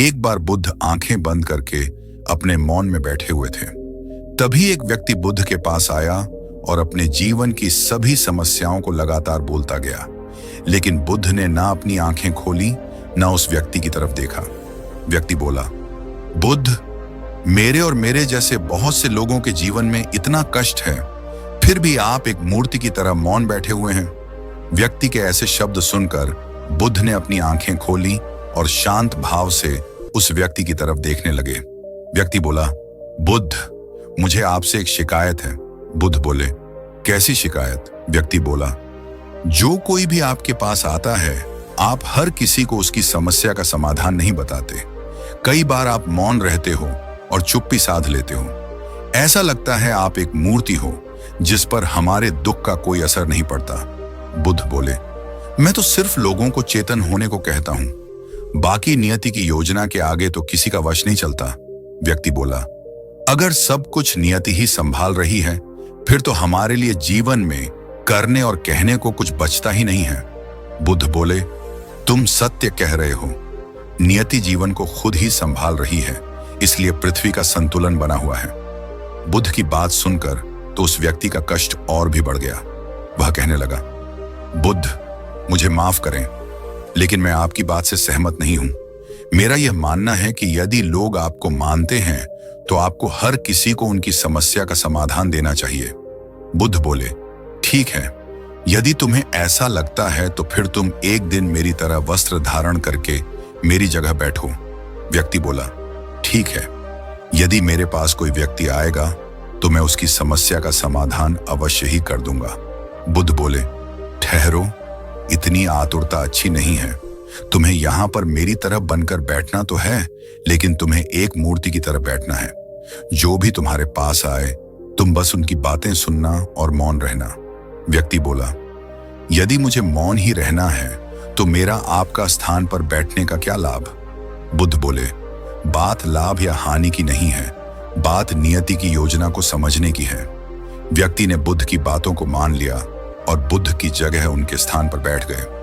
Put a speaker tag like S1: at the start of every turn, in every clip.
S1: एक बार बुद्ध आंखें बंद करके अपने मौन में बैठे हुए थे। तभी एक व्यक्ति बुद्ध के पास आया और अपने जीवन की सभी समस्याओं को लगातार बोलता गया, लेकिन बुद्ध ने ना अपनी आंखें खोली ना उस व्यक्ति की तरफ देखा। व्यक्ति बोला, बुद्ध, मेरे और मेरे जैसे बहुत से लोगों के जीवन में इतना कष्ट है, फिर भी आप एक मूर्ति की तरह मौन बैठे हुए हैं। व्यक्ति के ऐसे शब्द सुनकर बुद्ध ने अपनी आंखें खोली और शांत भाव से उस व्यक्ति की तरफ देखने लगे। व्यक्ति बोला, बुद्ध, मुझे आपसे एक शिकायत है। बुद्ध बोले, कैसी शिकायत? व्यक्ति बोला, जो कोई भी आपके पास आता है, आप हर किसी को उसकी समस्या का समाधान नहीं बताते। कई बार आप मौन रहते हो और चुप्पी साध लेते हो। ऐसा लगता है आप एक मूर्ति हो जिस पर हमारे दुख का कोई असर नहीं पड़ता। बुद्ध बोले, मैं तो सिर्फ लोगों को चेतन होने को कहता हूं, बाकी नियति की योजना के आगे तो किसी का वश नहीं चलता। व्यक्ति बोला, अगर सब कुछ नियति ही संभाल रही है, फिर तो हमारे लिए जीवन में करने और कहने को कुछ बचता ही नहीं है। बुद्ध बोले, तुम सत्य कह रहे हो। नियति जीवन को खुद ही संभाल रही है, इसलिए पृथ्वी का संतुलन बना हुआ है। बुद्ध की बात सुनकर तो उस व्यक्ति का कष्ट और भी बढ़ गया। वह कहने लगा, बुद्ध, मुझे माफ करें, लेकिन मैं आपकी बात से सहमत नहीं हूं। मेरा यह मानना है कि यदि लोग आपको मानते हैं तो आपको हर किसी को उनकी समस्या का समाधान देना चाहिए। बुद्ध बोले, ठीक है, यदि तुम्हें ऐसा लगता है तो फिर तुम एक दिन मेरी तरह वस्त्र धारण करके मेरी जगह बैठो। व्यक्ति बोला, ठीक है, यदि मेरे पास कोई व्यक्ति आएगा तो मैं उसकी समस्या का समाधान अवश्य ही कर दूंगा। बुद्ध बोले, ठहरो, इतनी आतुरता अच्छी नहीं है। तुम्हें यहां पर मेरी तरह बनकर बैठना तो है, लेकिन तुम्हें एक मूर्ति की तरह बैठना है। जो भी तुम्हारे पास आए, तुम बस उनकी बातें सुनना और मौन रहना। व्यक्ति बोला, यदि मुझे मौन ही रहना है तो मेरा आपका स्थान पर बैठने का क्या लाभ? बुद्ध बोले, बात लाभ या हानि की नहीं है, बात नियति की योजना को समझने की है। व्यक्ति ने बुद्ध की बातों को मान लिया और बुद्ध की जगह उनके स्थान पर बैठ गए।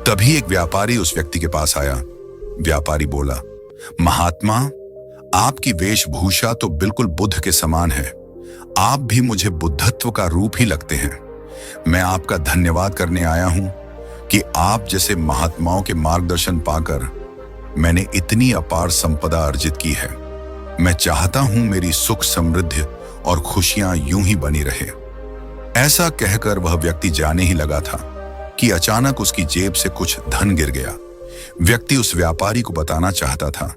S1: तभी एक व्यापारी उस व्यक्ति के पास आया। व्यापारी बोला, महात्मा, आपकी वेशभूषा तो बिल्कुल बुद्ध के समान है। आप भी मुझे बुद्धत्व का रूप ही लगते हैं। मैं आपका धन्यवाद करने आया हूं कि आप जैसे महात्माओं के मार्गदर्शन पाकर मैंने इतनी अपार संपदा अर्जित की है। मैं चाहता हूं मेरी सुख समृद्धि और खुशियां यूं ही बनी रहे। ऐसा कहकर वह व्यक्ति जाने ही लगा था कि अचानक उसकी जेब से कुछ धन गिर गया। व्यक्ति उस व्यापारी को बताना चाहता था,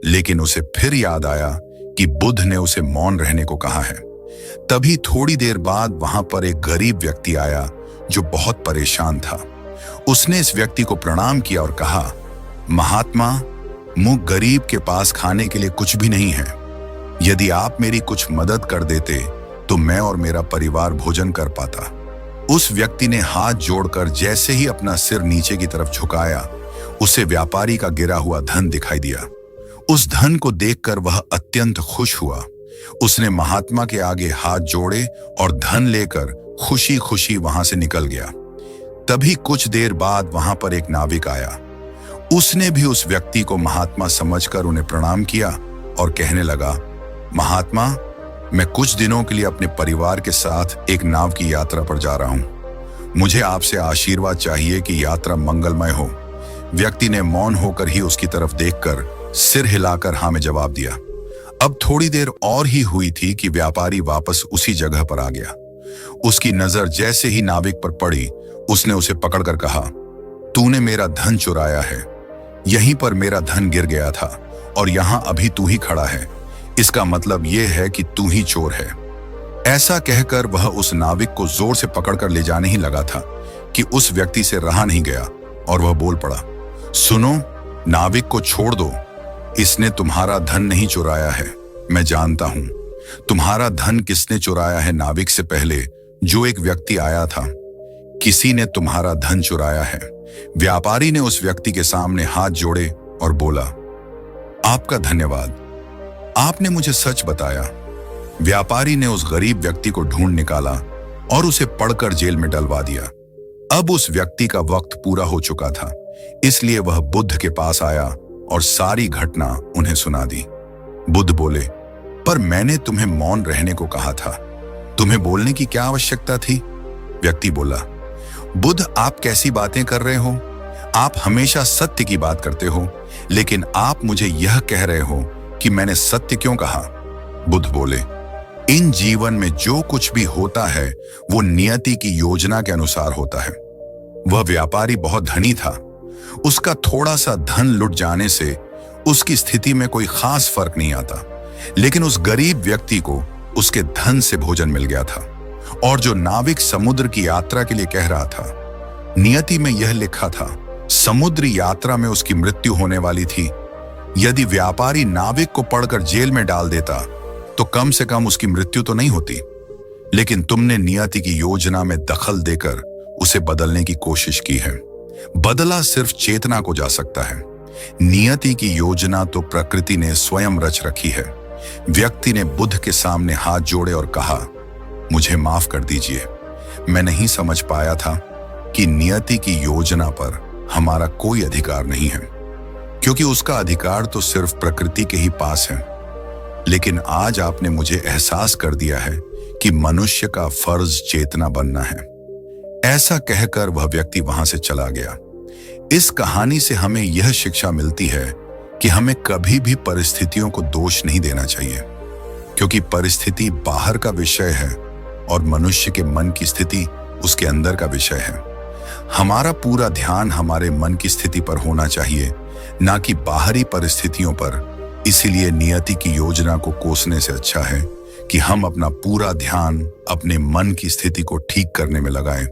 S1: लेकिन उसे फिर याद आया कि बुद्ध ने उसे मौन रहने को कहा है। तभी थोड़ी देर बाद वहां पर एक गरीब व्यक्ति आया जो बहुत परेशान था। उसने इस व्यक्ति को प्रणाम किया और कहा, महात्मा, मुझ गरीब के पास खाने के लिए कुछ भी नहीं है। यदि आप मेरी कुछ मदद कर देते तो मैं और मेरा परिवार भोजन कर पाता। उस व्यक्ति ने हाथ जोड़कर जैसे ही अपना सिर नीचे की तरफ झुकाया, उसे व्यापारी का गिरा हुआ धन दिखाई दिया। उस धन को देखकर वह अत्यंत खुश हुआ। उसने महात्मा के आगे हाथ जोड़े और धन लेकर खुशी खुशी वहां से निकल गया। तभी कुछ देर बाद वहां पर एक नाविक आया। उसने भी उस व्यक्ति को महात्मा समझकर उन्हें प्रणाम किया और कहने लगा, महात्मा, मैं कुछ दिनों के लिए अपने परिवार के साथ एक नाव की यात्रा पर जा रहा हूं। मुझे आपसे आशीर्वाद चाहिए कि यात्रा मंगलमय हो। व्यक्ति ने मौन होकर ही उसकी तरफ देखकर सिर हिलाकर हाँ में जवाब दिया। अब थोड़ी देर और ही हुई थी कि व्यापारी वापस उसी जगह पर आ गया। उसकी नजर जैसे ही नाविक पर पड़ी, उसने उसे पकड़कर कहा, तूने मेरा धन चुराया है। यहीं पर मेरा धन गिर गया था और यहां अभी तू ही खड़ा है। इसका मतलब यह है कि तू ही चोर है। ऐसा कहकर वह उस नाविक को जोर से पकड़कर ले जाने ही लगा था कि उस व्यक्ति से रहा नहीं गया और वह बोल पड़ा, सुनो, नाविक को छोड़ दो। इसने तुम्हारा धन नहीं चुराया है। मैं जानता हूं तुम्हारा धन किसने चुराया है। नाविक से पहले जो एक व्यक्ति आया था, किसी ने तुम्हारा धन चुराया है। व्यापारी ने उस व्यक्ति के सामने हाथ जोड़े और बोला, आपका धन्यवाद, आपने मुझे सच बताया। व्यापारी ने उस गरीब व्यक्ति को ढूंढ निकाला और उसे पकड़कर जेल में डलवा दिया। अब उस व्यक्ति का वक्त पूरा हो चुका था, इसलिए वह बुद्ध के पास आया और सारी घटना उन्हें सुना दी। बुद्ध बोले, पर मैंने तुम्हें मौन रहने को कहा था, तुम्हें बोलने की क्या आवश्यकता थी? व्यक्ति बोला, बुद्ध आप कैसी बातें कर रहे हो? आप हमेशा सत्य की बात करते हो, लेकिन आप मुझे यह कह रहे हो कि मैंने सत्य क्यों कहा? बुद्ध बोले, इन जीवन में जो कुछ भी होता है वो नियति की योजना के अनुसार होता है। वह व्यापारी बहुत धनी था, उसका थोड़ा सा धन लुट जाने से उसकी स्थिति में कोई खास फर्क नहीं आता, लेकिन उस गरीब व्यक्ति को उसके धन से भोजन मिल गया था। और जो नाविक समुद्र की यात्रा के लिए कह रहा था, नियति में यह लिखा था, समुद्र यात्रा में उसकी मृत्यु होने वाली थी। यदि व्यापारी नाविक को पढ़कर जेल में डाल देता तो कम से कम उसकी मृत्यु तो नहीं होती, लेकिन तुमने नियति की योजना में दखल देकर उसे बदलने की कोशिश की है। बदला सिर्फ चेतना को जा सकता है, नियति की योजना तो प्रकृति ने स्वयं रच रखी है। व्यक्ति ने बुद्ध के सामने हाथ जोड़े और कहा, मुझे माफ कर दीजिए, मैं नहीं समझ पाया था कि नियति की योजना पर हमारा कोई अधिकार नहीं है, क्योंकि उसका अधिकार तो सिर्फ प्रकृति के ही पास है। लेकिन आज आपने मुझे एहसास कर दिया है कि मनुष्य का फर्ज चेतना बनना है। ऐसा कहकर वह व्यक्ति वहां से चला गया। इस कहानी से हमें यह शिक्षा मिलती है कि हमें कभी भी परिस्थितियों को दोष नहीं देना चाहिए, क्योंकि परिस्थिति बाहर का विषय है और मनुष्य के मन की स्थिति उसके अंदर का विषय है। हमारा पूरा ध्यान हमारे मन की स्थिति पर होना चाहिए, ना कि बाहरी परिस्थितियों पर। इसीलिए नियति की योजना को कोसने से अच्छा है कि हम अपना पूरा ध्यान अपने मन की स्थिति को ठीक करने में लगाएं।